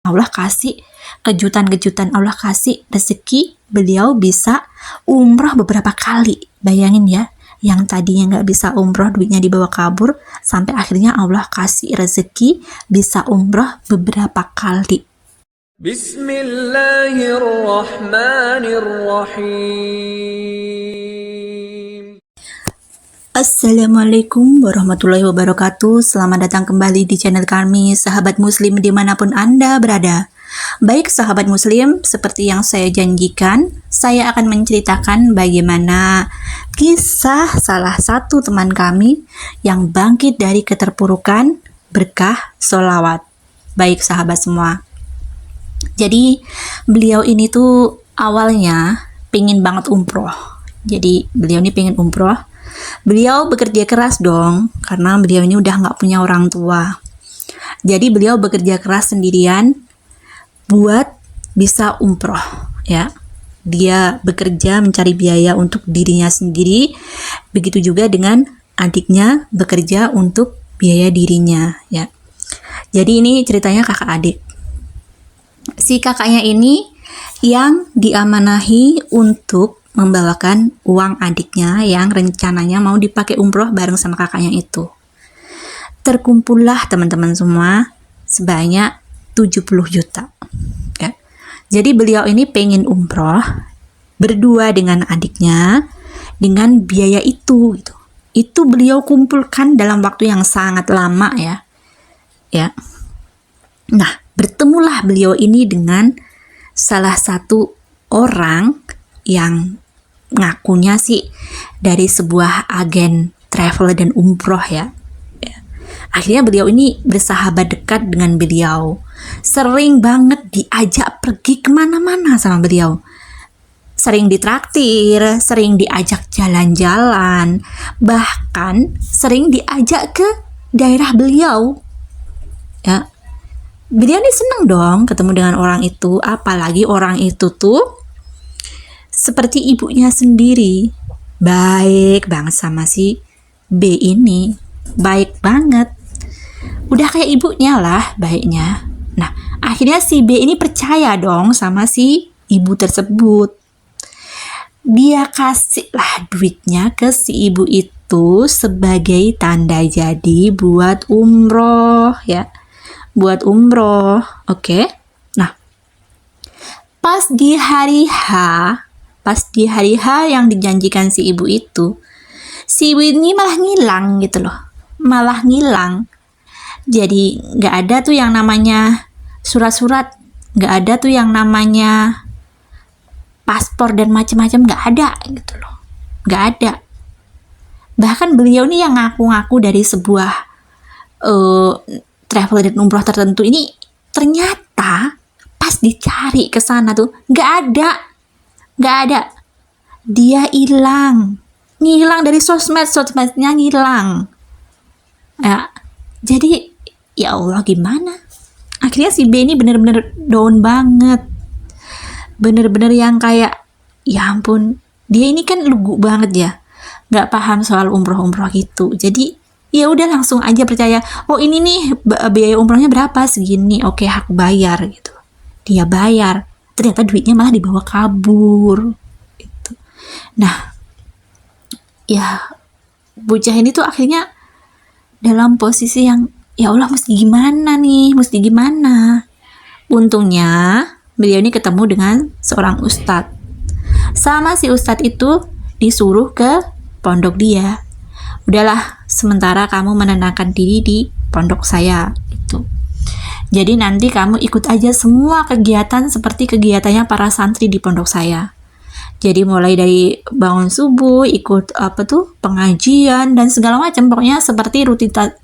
Allah kasih kejutan-kejutan, Allah kasih rezeki, beliau bisa umroh beberapa kali. Bayangin ya, yang tadinya nggak bisa umroh, duitnya dibawa kabur, sampai akhirnya Allah kasih rezeki bisa umroh beberapa kali. Bismillahirrahmanirrahim. Assalamualaikum warahmatullahi wabarakatuh. Selamat datang kembali di channel kami, sahabat muslim dimanapun Anda berada. Baik sahabat muslim, seperti yang saya janjikan, saya akan menceritakan bagaimana kisah salah satu teman kami yang bangkit dari keterpurukan berkah sholawat. Baik sahabat semua, jadi beliau ini tuh awalnya pingin banget umroh. Jadi beliau ini pingin umroh. Beliau bekerja keras dong, karena beliau ini udah nggak punya orang tua. Jadi beliau bekerja keras sendirian buat bisa umroh, ya. Dia bekerja mencari biaya untuk dirinya sendiri. Begitu juga dengan adiknya bekerja untuk biaya dirinya, ya. Jadi ini ceritanya kakak adik. Si kakaknya ini yang diamanahi untuk membawakan uang adiknya yang rencananya mau dipakai umroh bareng sama kakaknya itu. Terkumpullah teman-teman semua sebanyak 70 juta. Ya. Jadi beliau ini pengen umroh berdua dengan adiknya dengan biaya itu gitu. Itu beliau kumpulkan dalam waktu yang sangat lama ya. Ya. Nah, bertemulah beliau ini dengan salah satu orang yang ngakunya sih dari sebuah agen travel dan umroh ya. Akhirnya beliau ini bersahabat dekat dengan beliau. Sering banget diajak pergi kemana-mana sama beliau. Sering ditraktir, sering diajak jalan-jalan, bahkan sering diajak ke daerah beliau. Ya. Beliau ini senang dong ketemu dengan orang itu, apalagi orang itu tuh seperti ibunya sendiri. Baik banget sama si B ini, baik banget. Udah kayak ibunya lah baiknya. Nah, akhirnya si B ini percaya dong sama si ibu tersebut. Dia kasihlah duitnya ke si ibu itu sebagai tanda jadi buat umroh ya. Buat umroh, oke? Nah, pas di hari H yang dijanjikan si ibu itu, si ibu ini malah ngilang gitu loh, malah ngilang. Jadi nggak ada tuh yang namanya surat-surat, nggak ada tuh yang namanya paspor dan macam-macam, nggak ada gitu loh, nggak ada. Bahkan beliau ini yang ngaku-ngaku dari sebuah travel dan umroh tertentu ini, ternyata pas dicari ke sana tuh nggak ada. Dia hilang dari sosmednya hilang. Ya, jadi ya Allah gimana? Akhirnya si B ini bener-bener down banget, bener-bener yang kayak ya ampun, dia ini kan lugu banget ya, nggak paham soal umroh gitu. Jadi ya udah langsung aja percaya, oh ini nih biaya umrohnya berapa, segini, oke aku bayar gitu. Dia bayar, ternyata duitnya malah dibawa kabur gitu. Nah, ya bocah ini tuh akhirnya dalam posisi yang ya Allah mesti gimana. Untungnya beliau ini ketemu dengan seorang ustadz. Sama si ustadz itu disuruh ke pondok dia. Udahlah, sementara kamu menenangkan diri di pondok saya gitu. Jadi nanti kamu ikut aja semua kegiatan seperti kegiatannya para santri di pondok saya. Jadi mulai dari bangun subuh, ikut pengajian dan segala macam, pokoknya seperti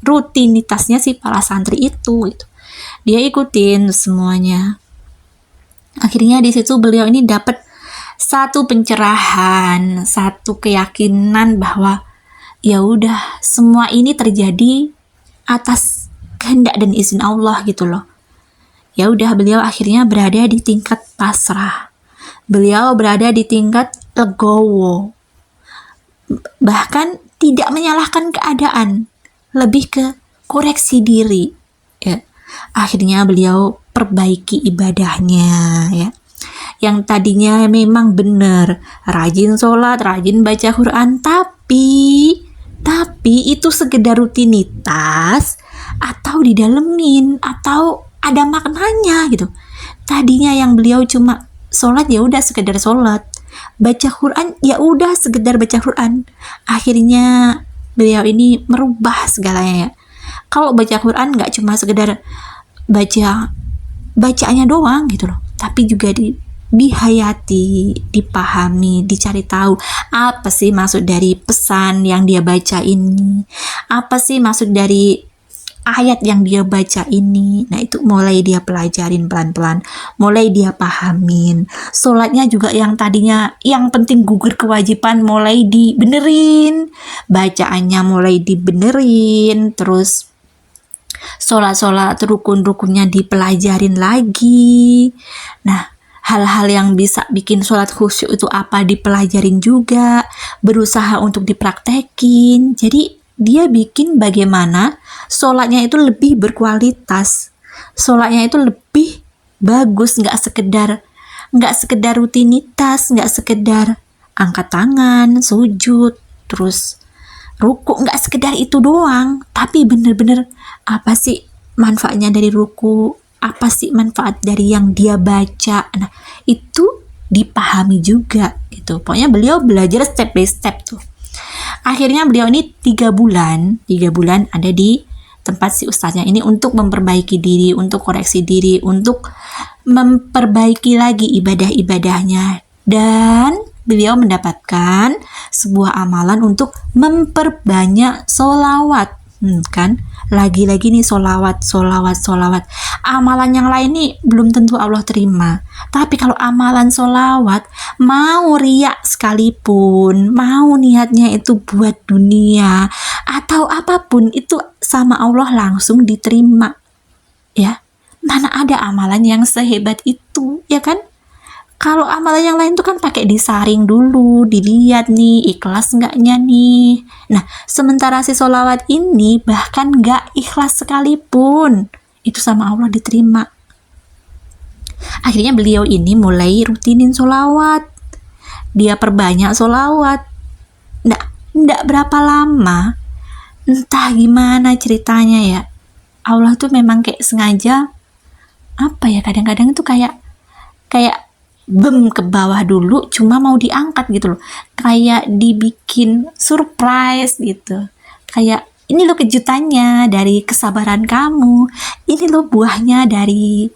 rutinitasnya si para santri itu gitu. Dia ikutin semuanya. Akhirnya di situ beliau ini dapat satu pencerahan, satu keyakinan bahwa ya udah, semua ini terjadi atas kehendak dan izin Allah gitu loh. Ya udah, beliau akhirnya berada di tingkat pasrah. Beliau berada di tingkat legowo. Bahkan tidak menyalahkan keadaan, lebih ke koreksi diri. Ya. Akhirnya beliau perbaiki ibadahnya ya. Yang tadinya memang benar rajin sholat, rajin baca Quran, tapi itu sekedar rutinitas atau didalemin atau ada maknanya gitu. Tadinya yang beliau cuma sholat ya udah sekedar sholat, baca Quran ya udah sekedar baca Quran. Akhirnya beliau ini merubah segalanya ya. Kalau baca Quran nggak cuma sekedar bacaannya doang gitu loh, tapi juga dihayati, dipahami, dicari tahu apa sih maksud dari pesan yang dia baca ini, apa sih maksud dari ayat yang dia baca ini. Nah itu mulai dia pelajarin pelan-pelan, mulai dia pahamin. Sholatnya juga yang tadinya yang penting gugur kewajiban mulai dibenerin, bacaannya mulai dibenerin, terus sholat rukun-rukunnya dipelajarin lagi. Nah hal-hal yang bisa bikin sholat khusyuk itu apa dipelajarin juga, berusaha untuk dipraktekin. Jadi dia bikin bagaimana sholatnya itu lebih berkualitas, sholatnya itu lebih bagus, nggak sekedar rutinitas, nggak sekedar angkat tangan, sujud, terus ruku, nggak sekedar itu doang, tapi bener-bener apa sih manfaatnya dari ruku, apa sih manfaat dari yang dia baca. Nah itu dipahami juga gitu. Pokoknya beliau belajar step by step tuh. Akhirnya beliau ini 3 bulan ada di tempat si ustaznya ini untuk memperbaiki diri, untuk koreksi diri, untuk memperbaiki lagi ibadah-ibadahnya. Dan beliau mendapatkan sebuah amalan untuk memperbanyak sholawat. Kan lagi-lagi nih sholawat. Amalan yang lain nih belum tentu Allah terima, tapi kalau amalan sholawat, mau riak sekalipun, mau niatnya itu buat dunia atau apapun, itu sama Allah langsung diterima ya. Mana ada amalan yang sehebat itu ya kan. Kalau amalan yang lain tuh kan pakai disaring dulu, dilihat nih ikhlas enggaknya nih. Nah, sementara si sholawat ini bahkan enggak ikhlas sekalipun, itu sama Allah diterima. Akhirnya beliau ini mulai rutinin sholawat, dia perbanyak sholawat. Enggak berapa lama, entah gimana ceritanya ya, Allah tuh memang kayak sengaja apa ya, kadang-kadang tuh kayak bem ke bawah dulu, cuma mau diangkat gitu loh, kayak dibikin surprise gitu, kayak ini loh kejutannya dari kesabaran kamu, ini loh buahnya dari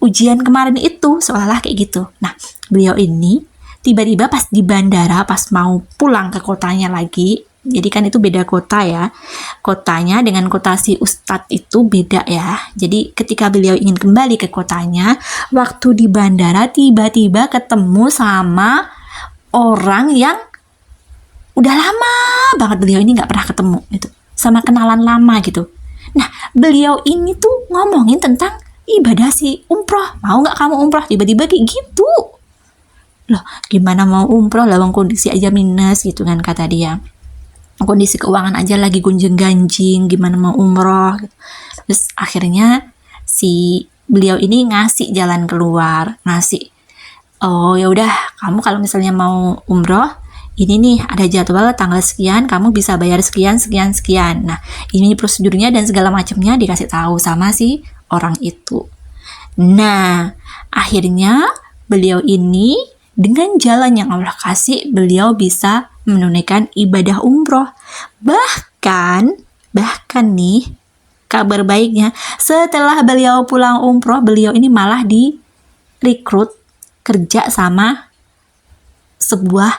ujian kemarin itu, seolah-olah kayak gitu. Nah beliau ini tiba-tiba pas di bandara, pas mau pulang ke kotanya lagi, jadi kan itu beda kota ya, kotanya dengan kota si ustadz itu beda ya. Jadi ketika beliau ingin kembali ke kotanya, waktu di bandara tiba-tiba ketemu sama orang yang udah lama banget beliau ini nggak pernah ketemu gitu, sama kenalan lama gitu. Nah beliau ini tuh ngomongin tentang ibadah si umroh, mau nggak kamu umroh, tiba-tiba kayak gitu loh. Gimana mau umroh, lawang kondisi aja minus gitu kan kata dia, kondisi keuangan aja lagi gonjang-ganjing, gimana mau umroh gitu. Terus akhirnya si beliau ini ngasih jalan keluar, oh ya udah, kamu kalau misalnya mau umroh, ini nih ada jadwal tanggal sekian, kamu bisa bayar sekian. Nah ini prosedurnya dan segala macamnya dikasih tahu sama si orang itu. Nah akhirnya beliau ini dengan jalan yang Allah kasih, beliau bisa menunaikan ibadah umroh. Bahkan nih kabar baiknya, setelah beliau pulang umroh, beliau ini malah direkrut kerja sama sebuah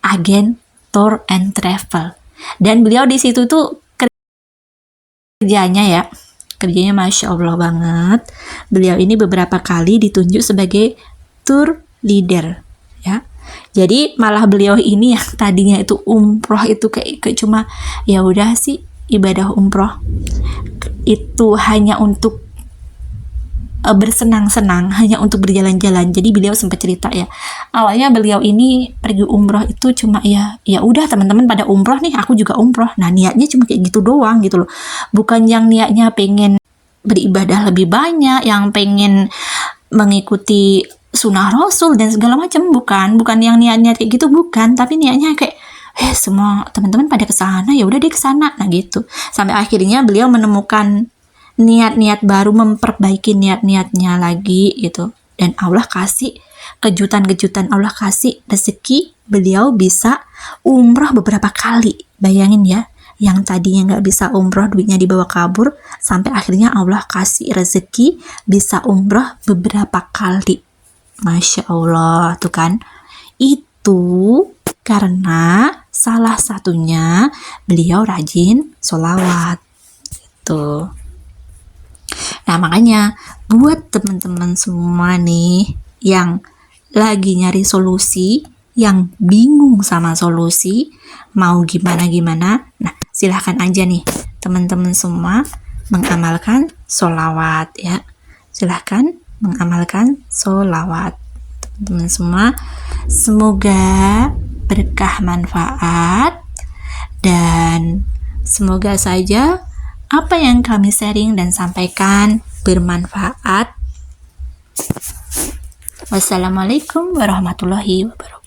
agen tour and travel. Dan beliau di situ tuh kerjanya Masya Allah banget. Beliau ini beberapa kali ditunjuk sebagai tour leader ya. Jadi malah beliau ini yang tadinya itu umroh itu kayak cuma ya udah sih ibadah umroh itu hanya untuk bersenang-senang, hanya untuk berjalan-jalan. Jadi beliau sempat cerita ya, awalnya beliau ini pergi umroh itu cuma ya udah teman-teman pada umroh nih, aku juga umroh. Nah niatnya cuma kayak gitu doang gitu loh, bukan yang niatnya pengen beribadah lebih banyak, yang pengen mengikuti sunnah Rasul dan segala macam, bukan yang niat-niat kayak gitu, bukan, tapi niatnya kayak semua teman-teman pada ke sana, ya udah deh ke sana, nah gitu. Sampai akhirnya beliau menemukan niat-niat baru, memperbaiki niat-niatnya lagi gitu. Dan Allah kasih kejutan-kejutan, Allah kasih rezeki, beliau bisa umroh beberapa kali. Bayangin ya, yang tadinya nggak bisa umroh, duitnya dibawa kabur, sampai akhirnya Allah kasih rezeki bisa umroh beberapa kali. Masya Allah, tuh kan. Itu karena salah satunya beliau rajin sholawat gitu. Nah, makanya buat teman-teman semua nih yang lagi nyari solusi, yang bingung sama solusi, mau gimana-gimana, nah silahkan aja nih teman-teman semua mengamalkan sholawat ya. Silahkan mengamalkan sholawat teman-teman semua. Semoga berkah manfaat, dan semoga saja apa yang kami sharing dan sampaikan bermanfaat. Wassalamualaikum warahmatullahi wabarakatuh.